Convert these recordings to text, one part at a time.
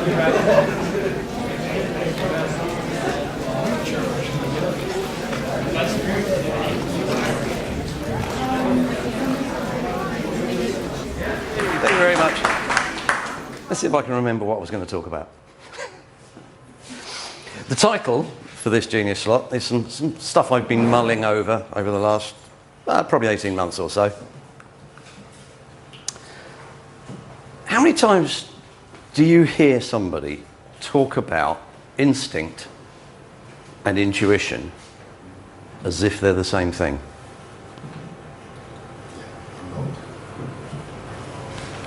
Thank you very much. Let's see if I can remember what I was going to talk about. The title for this Genius slot is some stuff I've been mulling over the last probably 18 months or so. How many times do you hear somebody talk about instinct and intuition as if they're the same thing?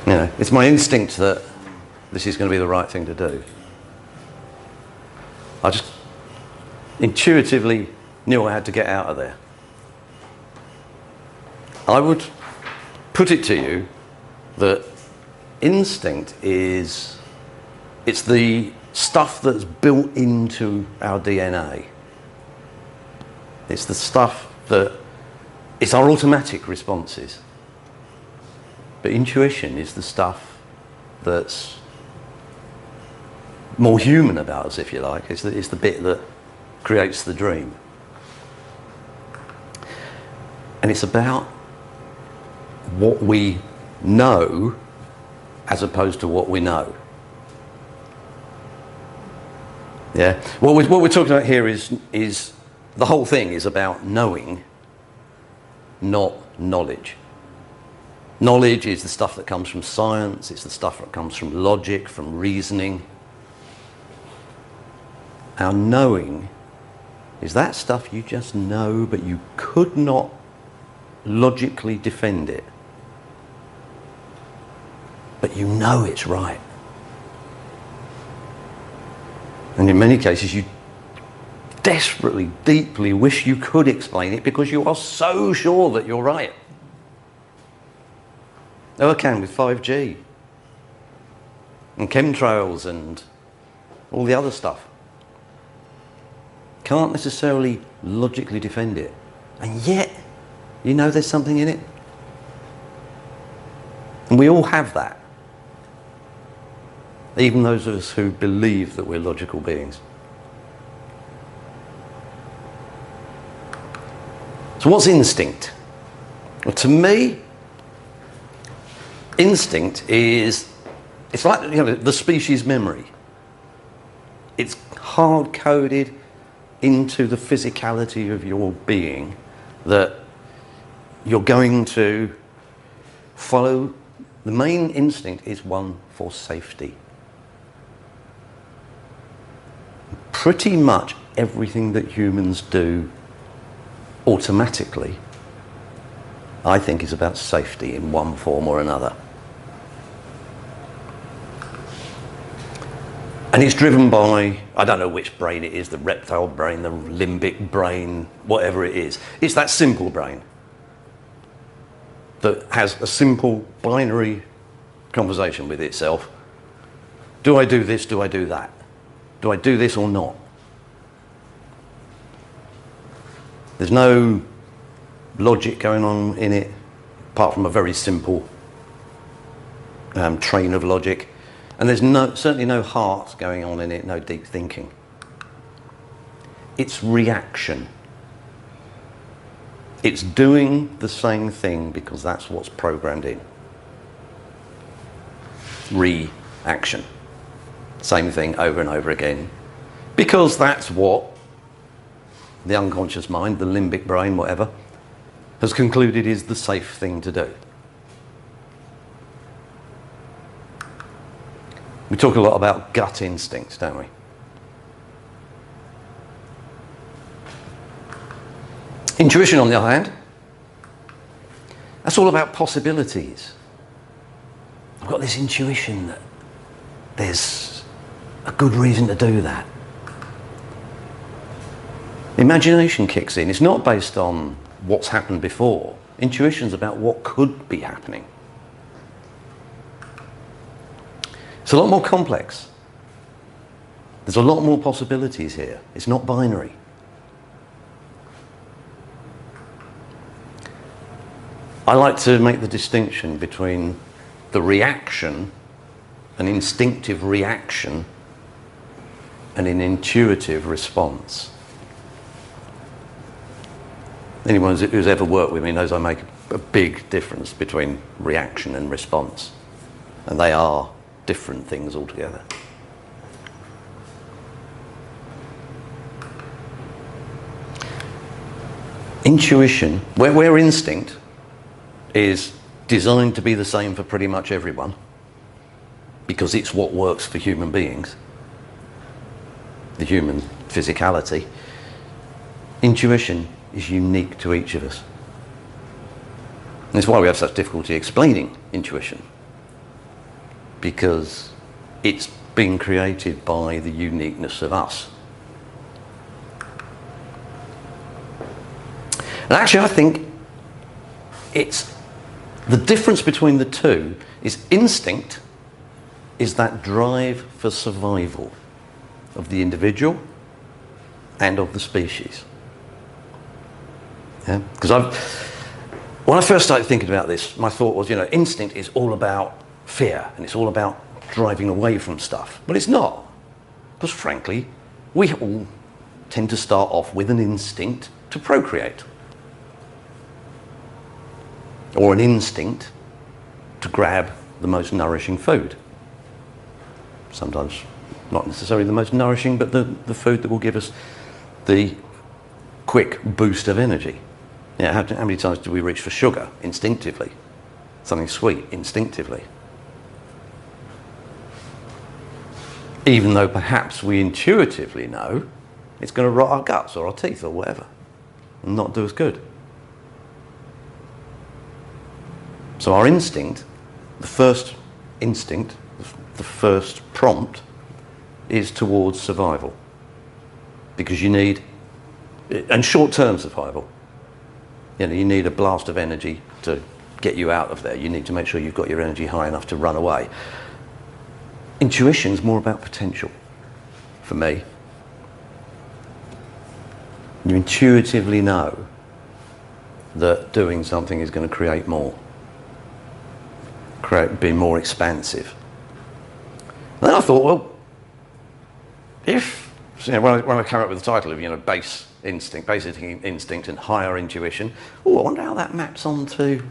You know, it's my instinct that this is going to be the right thing to do. I just intuitively knew I had to get out of there. I would put it to you that instinct it's the stuff that's built into our DNA. It's the stuff it's our automatic responses. But intuition is the stuff that's more human about us, if you like. It's the bit that creates the dream. And it's about what we know as opposed to what we know. Yeah. What we're talking about here is the whole thing is about knowing, not knowledge. Knowledge is the stuff that comes from science. It's the stuff that comes from logic, from reasoning. Our knowing is that stuff you just know, but you could not logically defend it. But you know it's right. And in many cases, you desperately, deeply wish you could explain it because you are so sure that you're right. Oh, I can with 5G and chemtrails and all the other stuff. Can't necessarily logically defend it. And yet, you know there's something in it. And we all have that. Even those of us who believe that we're logical beings. So what's instinct? Well, to me, instinct it's like, you know, the species memory. It's hard-coded into the physicality of your being that you're going to follow. The main instinct is one for safety. Pretty much everything that humans do automatically, I think, is about safety in one form or another. And it's driven by, I don't know which brain it is, the reptile brain, the limbic brain, whatever it is. It's that simple brain that has a simple binary conversation with itself. Do I do this? Do I do that? Do I do this or not? There's no logic going on in it, apart from a very simple train of logic. And there's certainly no heart going on in it, no deep thinking. It's reaction. It's doing the same thing because that's what's programmed in. Reaction. Same thing over and over again. Because that's what the unconscious mind, the limbic brain, whatever, has concluded is the safe thing to do. We talk a lot about gut instincts, don't we? Intuition, on the other hand, that's all about possibilities. I've got this intuition that there's a good reason to do that. Imagination kicks in. It's not based on what's happened before. Intuition's about what could be happening. It's a lot more complex. There's a lot more possibilities here. It's not binary. I like to make the distinction between the reaction, an instinctive reaction and an intuitive response. Anyone who's ever worked with me knows I make a big difference between reaction and response. And they are different things altogether. Intuition, where instinct is designed to be the same for pretty much everyone, because it's what works for human beings, the human physicality, intuition is unique to each of us. And it's why we have such difficulty explaining intuition, because it's been created by the uniqueness of us. And actually, I think it's the difference between the two is instinct is that drive for survival of the individual and of the species. Yeah? Because when I first started thinking about this, my thought was, instinct is all about fear and it's all about driving away from stuff. But it's not. Because frankly, we all tend to start off with an instinct to procreate. Or an instinct to grab the most nourishing food. Sometimes not necessarily the most nourishing, but the food that will give us the quick boost of energy. How many times do we reach for sugar instinctively? Something sweet instinctively. Even though perhaps we intuitively know it's going to rot our guts or our teeth or whatever and not do us good. So our instinct, the first instinct, the first prompt is towards survival. Because you need, and short-term survival, you need a blast of energy to get you out of there. You need to make sure you've got your energy high enough to run away. Intuition's more about potential, for me. You intuitively know that doing something is going to create more. Be more expansive. And then I thought, well, if when I came up with the title of basic instinct and higher intuition, I wonder how that maps onto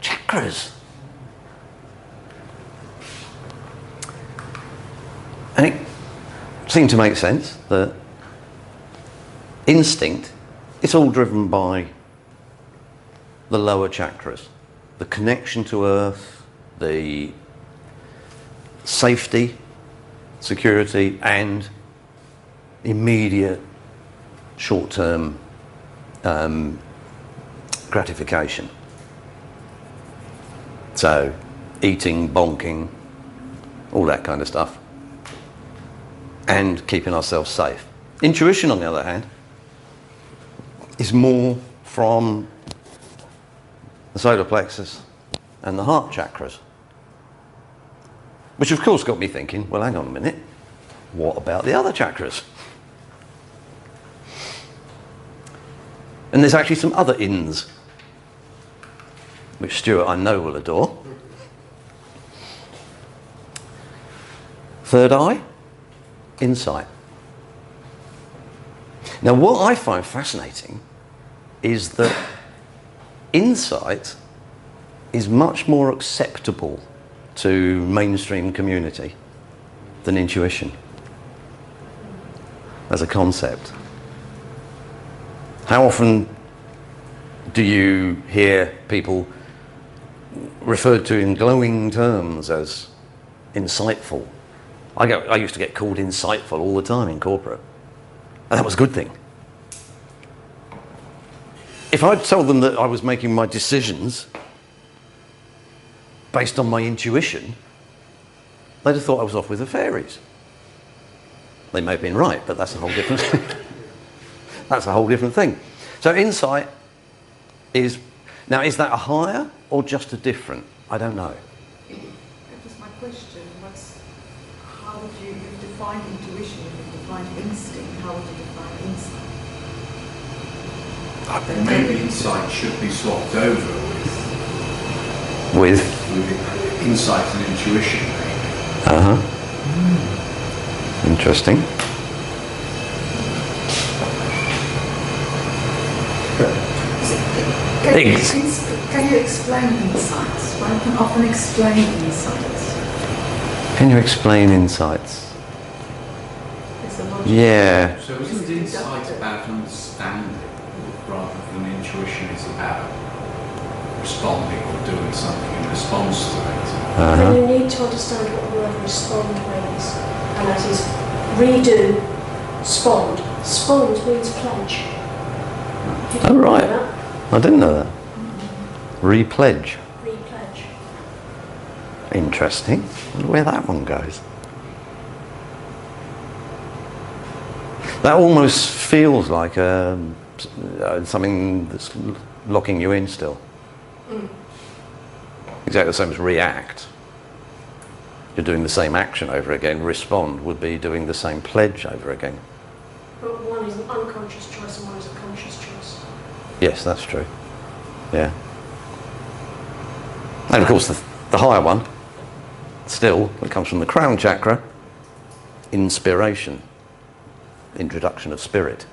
chakras. And it seemed to make sense that instinct, it's all driven by the lower chakras. The connection to earth, the safety, security, and immediate short-term gratification. So, eating, bonking, all that kind of stuff. And keeping ourselves safe. Intuition, on the other hand, is more from the solar plexus and the heart chakras. Which of course got me thinking, well, hang on a minute, what about the other chakras? And there's actually some other ins, which Stuart I know will adore. Third eye, insight. Now what I find fascinating is that insight is much more acceptable to mainstream community than intuition as a concept. How often do you hear people referred to in glowing terms as insightful? I used to get called insightful all the time in corporate, and that was a good thing. If I'd told them that I was making my decisions based on my intuition, they'd have thought I was off with the fairies. They may have been right, but that's a whole different that's a whole different thing. So insight is, now is that a higher or just a different? I don't know. That was my question. How would you define intuition, you've defined instinct, how would you define insight? Maybe insight should be swapped over with insight and intuition. Interesting. Can you explain insights? One can often explain insights. Can you explain insights? It's a logical. Yeah. So isn't insight about understanding rather than intuition is about responding or doing something in response to it? And you need to understand what the word respond means, and that is redo, spond. Spond means pledge. You Oh, didn't right. know that? I didn't know that. Repledge. Repledge. Interesting. Wonder where that one goes. That almost feels like something that's locking you in still. Exactly the same as react. You're doing the same action over again. Respond would be doing the same pledge over again. But one is an unconscious choice and one is a conscious choice. Yes, that's true. Yeah. And of course the higher one, still, it comes from the crown chakra, inspiration, introduction of spirit.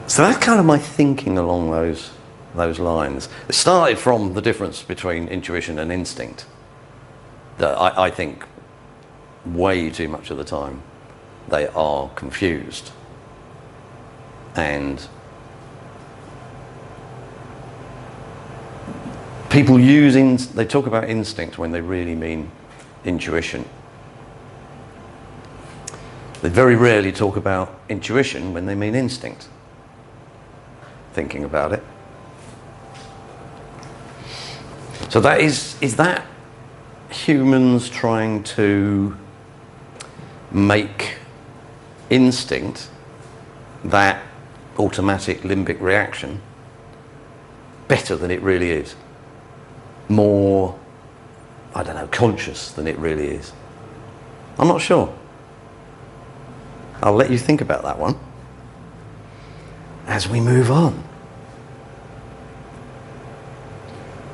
So that's kind of my thinking along those lines. It started from the difference between intuition and instinct. That I think way too much of the time they are confused. And people they talk about instinct when they really mean intuition. They very rarely talk about intuition when they mean instinct. Thinking about it. So that is that humans trying to make instinct, that automatic limbic reaction, better than it really is? More, I don't know, conscious than it really is? I'm not sure. I'll let you think about that one as we move on.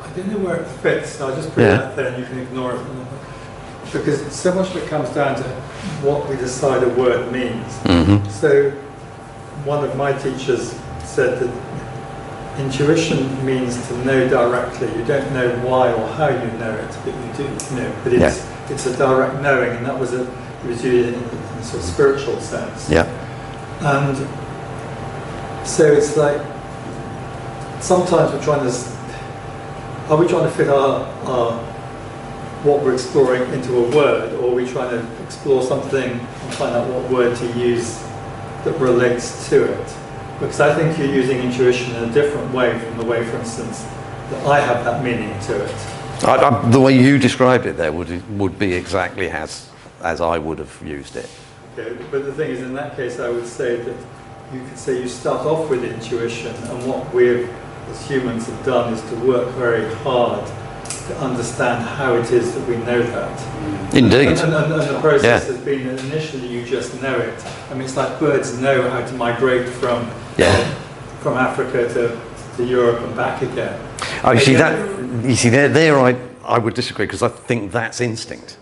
I don't know where it fits, I'll just put it out there and you can ignore it. Because so much of it comes down to what we decide a word means. Mm-hmm. So one of my teachers said that intuition means to know directly. You don't know why or how you know it, but you do know. But it's a direct knowing, and that was he was using it in a sort of spiritual sense. Yeah. And so it's like sometimes we're trying to. Are we trying to fit our what we're exploring into a word, or are we trying to explore something and find out what word to use that relates to it? Because I think you're using intuition in a different way from the way, for instance, that I have that meaning to it. The way you described it there would be exactly as I would have used it. Okay, but the thing is, in that case, I would say that you could say you start off with intuition, and what we've as humans have done is to work very hard to understand how it is that we know that. Indeed. And the process has been that initially you just know it. I mean, it's like birds know how to migrate from Africa to Europe and back again. Oh, you see there I would disagree, because I think that's instinct.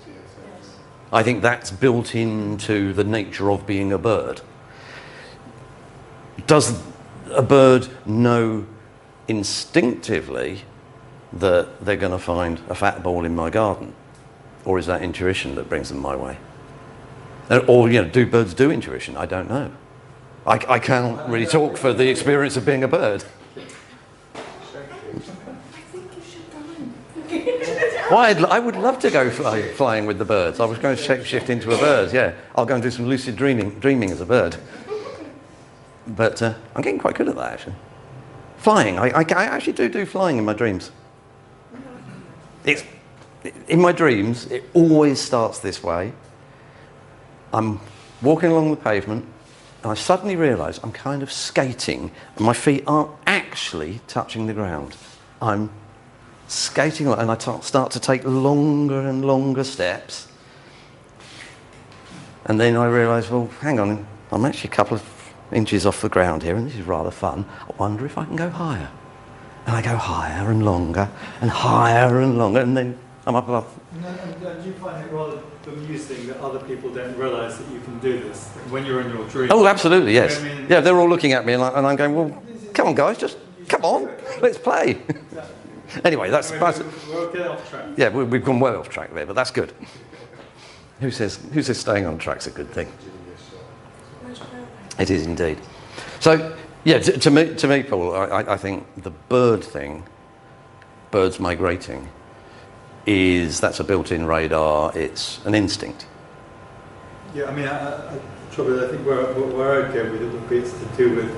I think that's built into the nature of being a bird. Does a bird know instinctively that they're going to find a fat ball in my garden, or is that intuition that brings them my way? Or do birds do intuition? I don't know. I can't really talk for the experience of being a bird. I think you should go. Well, I would love to go flying with the birds. I was going to shape-shift into a bird. Yeah, I'll go and do some lucid dreaming as a bird. But I'm getting quite good at that, actually. Flying, I actually do flying in my dreams. In my dreams, it always starts this way. I'm walking along the pavement, and I suddenly realise I'm kind of skating, and my feet aren't actually touching the ground. I'm skating, and I start to take longer and longer steps. And then I realise, well, hang on, I'm actually a couple of inches off the ground here, and this is rather fun. I wonder if I can go higher. And I go higher and longer, and then I'm up above. And do you find it rather amusing that other people don't realise that you can do this when you're in your dream? Oh, absolutely, yes. I mean, Yeah, they're all looking at me and I'm going, well, come on, guys, just come on, let's play. Anyway, that's... we're getting off track. Yeah, we've gone well off track there, but that's good. Who says staying on track's a good thing? It is indeed. So, yeah, to me, Paul, I think the bird thing, birds migrating, that's a built-in radar. It's an instinct. Yeah, I mean, I think where I go with it would be it's to do with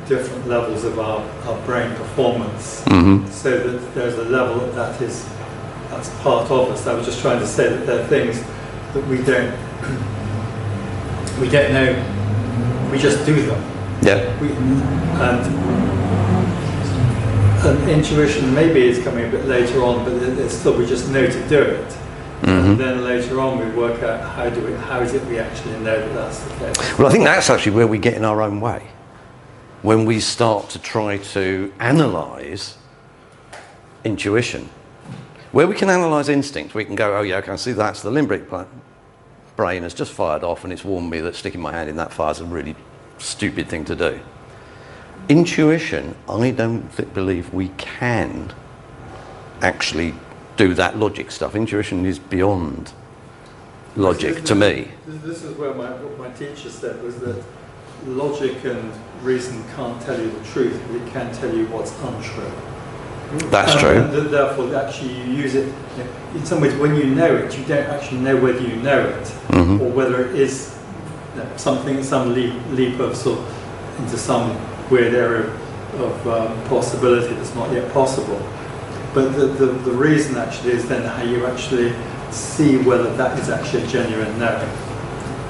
different levels of our brain performance. Mm-hmm. So that there's a level that's part of us. I was just trying to say that there are things that we don't know. We just do them. Yeah. And intuition maybe is coming a bit later on, but it's still we just know to do it. Mm-hmm. And then later on we work out how is it we actually know that that's the case. Well, I think that's actually where we get in our own way. When we start to try to analyse intuition. Where we can analyse instinct, we can go, oh yeah, I can see that's the limbic brain has just fired off and it's warned me that sticking my hand in that fire is a really stupid thing to do. Intuition, I don't believe we can actually do that logic stuff. Intuition is beyond logic to me. This is where what my teacher said was that logic and reason can't tell you the truth, but it can tell you what's untrue. That's true. And therefore, actually, you use it in some ways. When you know it, you don't actually know whether you know it, Mm-hmm. or whether it is something, some leap of sort of into some weird area of possibility that's not yet possible. But the reason actually is then how you actually see whether that is actually a genuine knowing.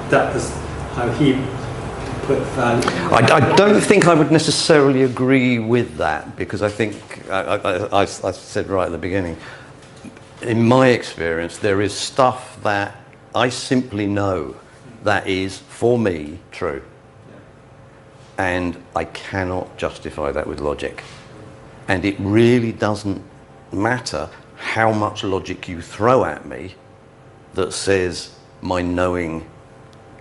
That was how he put value. I don't think I would necessarily agree with that, because I think, I said right at the beginning, in my experience, there is stuff that I simply know that is, for me, true. And I cannot justify that with logic. And it really doesn't matter how much logic you throw at me that says my knowing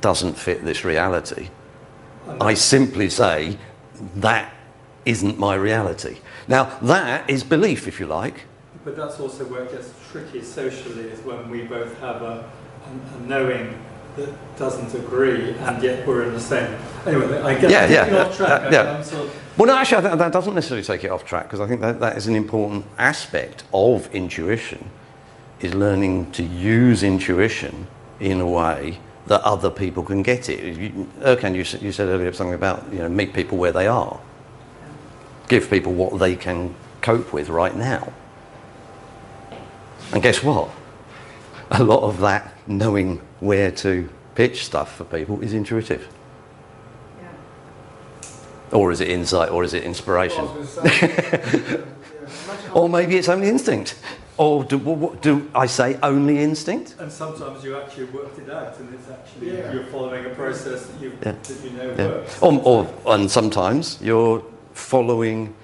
doesn't fit this reality. I simply say, that isn't my reality. Now, that is belief, if you like. But that's also where it gets tricky socially, is when we both have a knowing that doesn't agree, and yet we're in the same. Anyway, I get off track. Well, no, actually, that doesn't necessarily take it off track, because I think that is an important aspect of intuition, is learning to use intuition in a way that other people can get it. Erkan, you said earlier something about, meet people where they are. Give people what they can cope with right now. And guess what? A lot of that knowing where to pitch stuff for people is intuitive. Yeah. Or is it insight, or is it inspiration? Or maybe it's only instinct. Or do I say only instinct? And sometimes you actually worked it out, and it's actually you're following a process that you know works. And sometimes you're following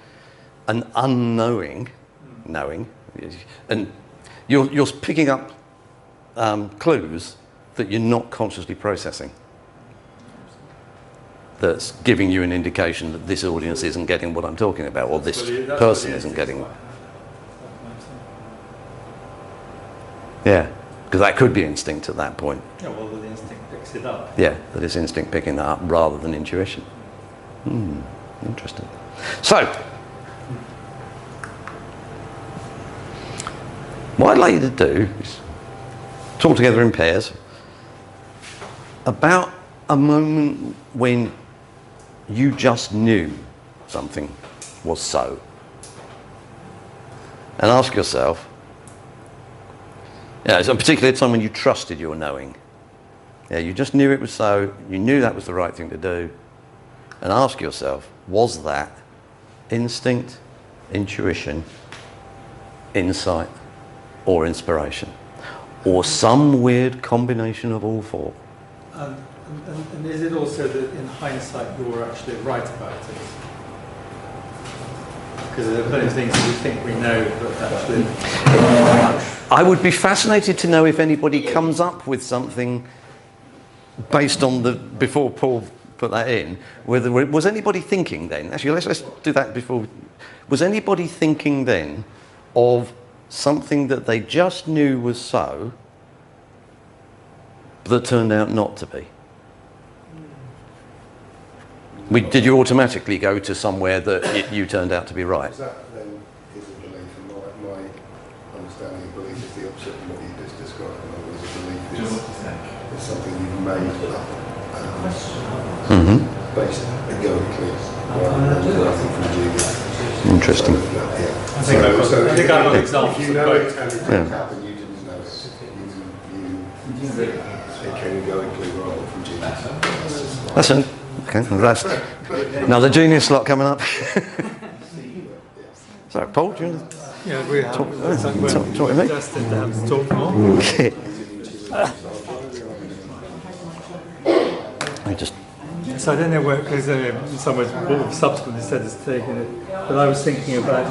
an unknowing knowing, and you're picking up clues that you're not consciously processing. That's giving you an indication that this audience isn't getting what I'm talking about, or this person isn't getting. Yeah, because that could be instinct at that point. Yeah, well, the instinct picks it up. Yeah, that is instinct picking that up rather than intuition. Interesting. So, what I'd like you to do is talk together in pairs about a moment when you just knew something was so. And ask yourself, it's a particular time when you trusted your knowing. Yeah, you just knew it was so, you knew that was the right thing to do. And ask yourself, was that instinct, intuition, insight, or inspiration? Or some weird combination of all four? And is it also that in hindsight you were actually right about it? Because there are plenty of things that we think we know, but actually... I would be fascinated to know if anybody comes up with something based on the, before Paul put that in, whether, was anybody thinking then, actually let's do that before, was anybody thinking then of something that they just knew was so, that turned out not to be? Did you automatically go to somewhere that you turned out to be right? That then is a belief, and my understanding of belief is the opposite of what you just described. In other words, a belief is something you've made up based egoically, rather than nothing from Julia. Interesting. I think I've got examples. If you know it and it didn't happen, you didn't know it. You it came egoically rather from Julia. That's an, okay, well, that's another genius slot coming up. So, Paul, do you want to Yeah, we have. talk We're to me? destined to have to talk more. I just, So I don't know where, because someone subsequently said it's taken it, but I was thinking about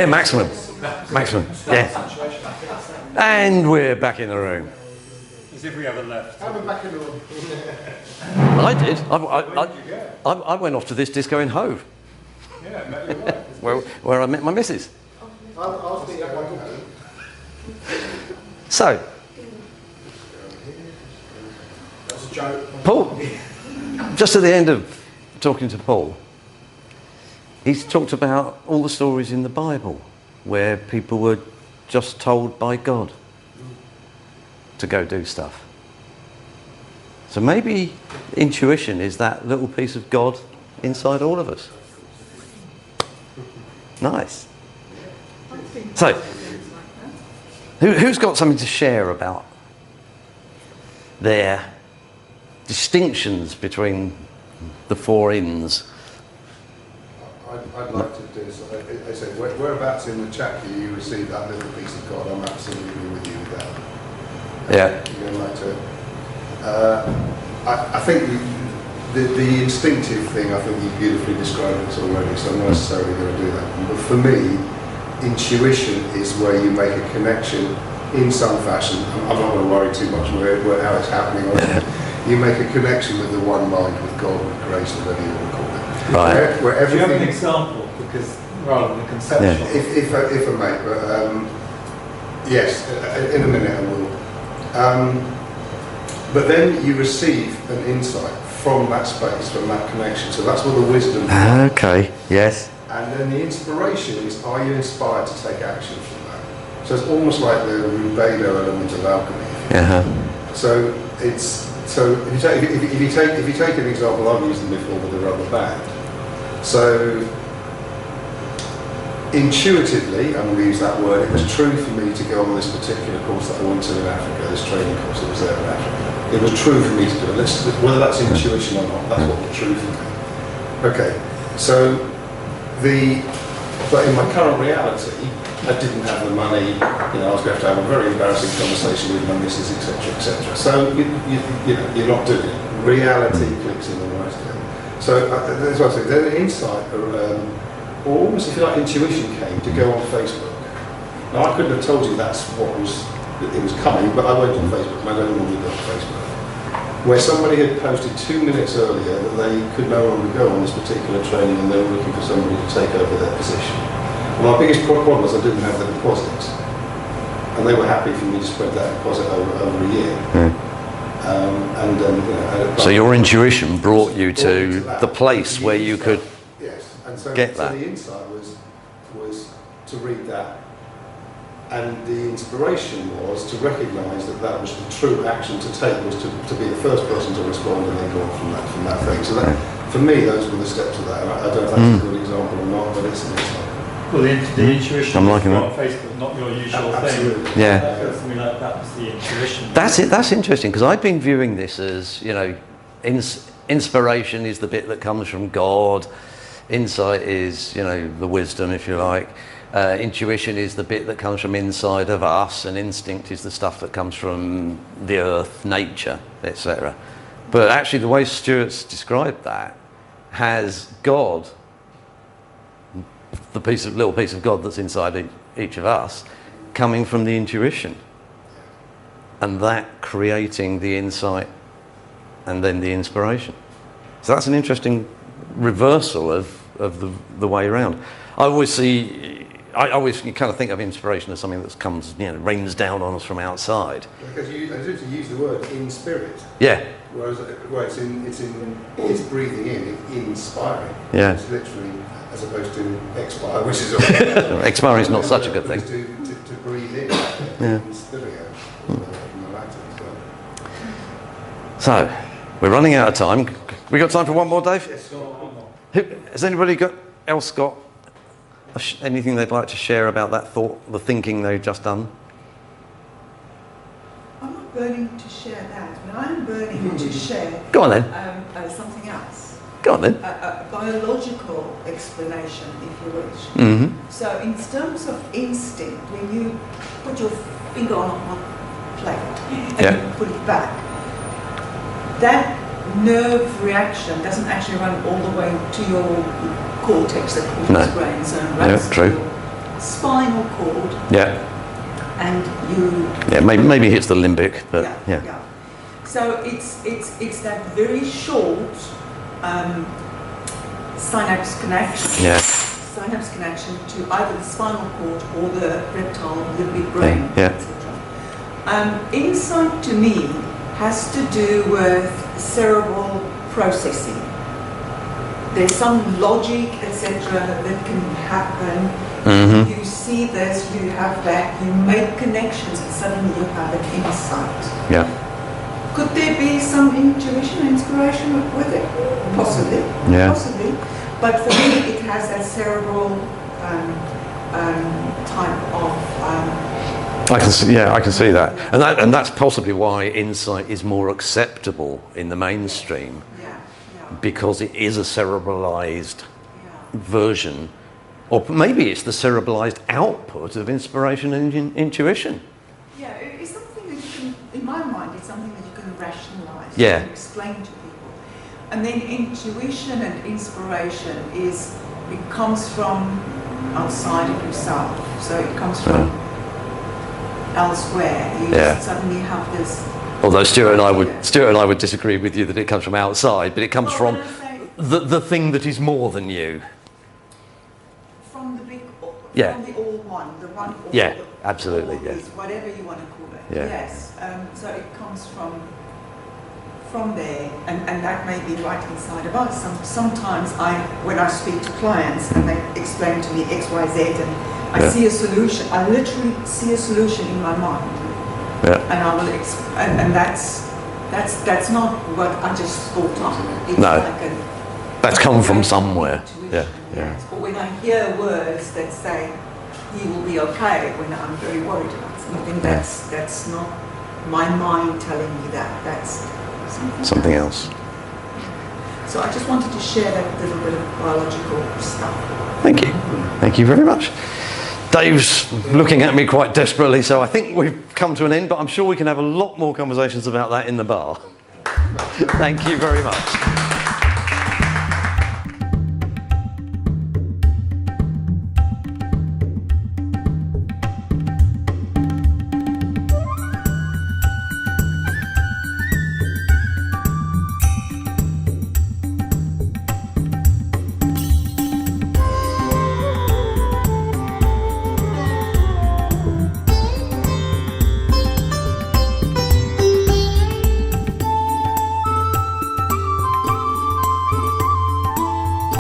Yeah, maximum. Maximum. Yeah. And we're back in the room. As if we ever left. Have a back in the room. I did. I went off to this disco in Hove. Yeah, met your wife. where I met my missus. I'll see that one. So, That's a joke. Paul, just at the end of talking to Paul, he's talked about all the stories in the Bible where people were just told by God to go do stuff. So maybe intuition is that little piece of God inside all of us. Nice. So, who's got something to share about their distinctions between the four inns? I'd like to do so. I said, whereabouts in the chat do you receive that little piece of God? I'm absolutely with you with that. Yeah. You'd like to. I think the instinctive thing, I think you beautifully described it already, so I'm not necessarily going to do that. But for me, intuition is where you make a connection in some fashion. I'm not going to worry too much about how it's happening. You make a connection with the one mind, with God, with creation, whatever you want to call it. Right. Where Do you have an everything, example? Because rather than conceptual. Yeah. if I may, but yes, in a minute I will. But then you receive an insight from that space, from that connection. So that's where the wisdom. Okay, yes. And then the inspiration is, are you inspired to take action from that? So it's almost like the rubedo element of alchemy. Uh-huh. So it's if you take an example, I've used them before with the rubber band. So intuitively, and we'll use that word, it was true for me to go on this particular course that I went to in Africa, this training course that was there in Africa. It was true for me to do it. Whether that's intuition or not, that's what was true for me. Okay, so but in my current reality, I didn't have the money. I was going to have a very embarrassing conversation with my missus, etc., etc. So you're not doing it. Reality clicks in and the rest of it. So that's what I say. Then the insight, or almost if you like, intuition came to go on Facebook. Now I couldn't have told you that's what it was coming, but I went on Facebook, and I don't normally go on Facebook, where somebody had posted 2 minutes earlier that they could no longer go on this particular training and they were looking for somebody to take over their position. Well, my biggest problem was I didn't have the deposit, and they were happy for me to spread that deposit over a year. So your intuition brought you to the place where you could get that. So the insight was to read that, and the inspiration was to recognise that was the true action to take, was to be the first person to respond and then go on from that thing. So that, for me, those were the steps of that. And I don't know if that's a good example or not, but it's an example. Well, the intuition I'm liking on that. Facebook, not your usual Absolutely. thing. Yeah. That feels to me like that was the intuition. That's it. That's interesting, because I've been viewing this as, inspiration is the bit that comes from God. Insight is, the wisdom, if you like. Intuition is the bit that comes from inside of us, and instinct is the stuff that comes from the earth, nature, etc. But actually, the way Stuart's described that has God, the little piece of God that's inside each of us, coming from the intuition, and that creating the insight and then the inspiration. So that's an interesting reversal of the way around. I always kind of think of inspiration as something that comes, rains down on us from outside. Because I use the word in spirit. Yeah. Whereas it's breathing in, it's inspiring. Yeah. It's literally, as opposed to expire, which is expiring is not such a good thing. To breathe in. Yeah. Inspirio, from the Latin. So, we're running out of time. We got time for one more, Dave? Yes. Has anybody else got anything they'd like to share about that thought, the thinking they've just done? I'm not burning to share that, but I'm burning to share Go on then. something else. Go on then. A biological explanation, if you wish. Mm-hmm. So in terms of instinct, when you put your finger on a plate and you put it back, that nerve reaction doesn't actually run all the way to your cortex, the cortex brain, so it runs to your spinal cord, Yeah. and you. Yeah. Maybe hits the limbic, but yeah. So it's that very short synapse connection. Yeah. Synapse connection to either the spinal cord or the reptile limbic brain, Yeah. etc. Insight to me has to do with cerebral processing. There's some logic, etc., that can happen. Mm-hmm. You see this, you have that, you make connections, and suddenly you have an insight. Yeah. Could there be some intuition, inspiration with it? Possibly. Yeah. Possibly. But for me, it has that cerebral type of. I can see, I can see that, and that's possibly why insight is more acceptable in the mainstream, because it is a cerebralized version, or maybe it's the cerebralized output of inspiration and intuition. Yeah, it's something that you can, in my mind, it's something that you can rationalize, Yeah. you can explain to people. And then intuition and inspiration it comes from outside of yourself. So it comes from elsewhere. You just suddenly have this. Although Stuart and I would disagree with you that it comes from outside, but it comes from the thing that is more than you. From the big, Yeah. from the all one, the one all. Yeah, absolutely, all yeah. is whatever you want to call it. Yeah. Yes. So it comes from there, and that may be right inside of us. Sometimes when I speak to clients and they explain to me X, Y, Z, and I see a solution, I literally see a solution in my mind. Yeah. And I will, and that's not what I just thought of. It's No. like That's come from somewhere. intuition, Yeah. Yeah. yes. Or when I hear words that say, "He will be okay," when I'm very worried about something, that's not my mind telling me that. That's Something else. So I just wanted to share that little bit of biological stuff. Thank you. Thank you very much. Dave's looking at me quite desperately, so I think we've come to an end, but I'm sure we can have a lot more conversations about that in the bar. Thank you very much.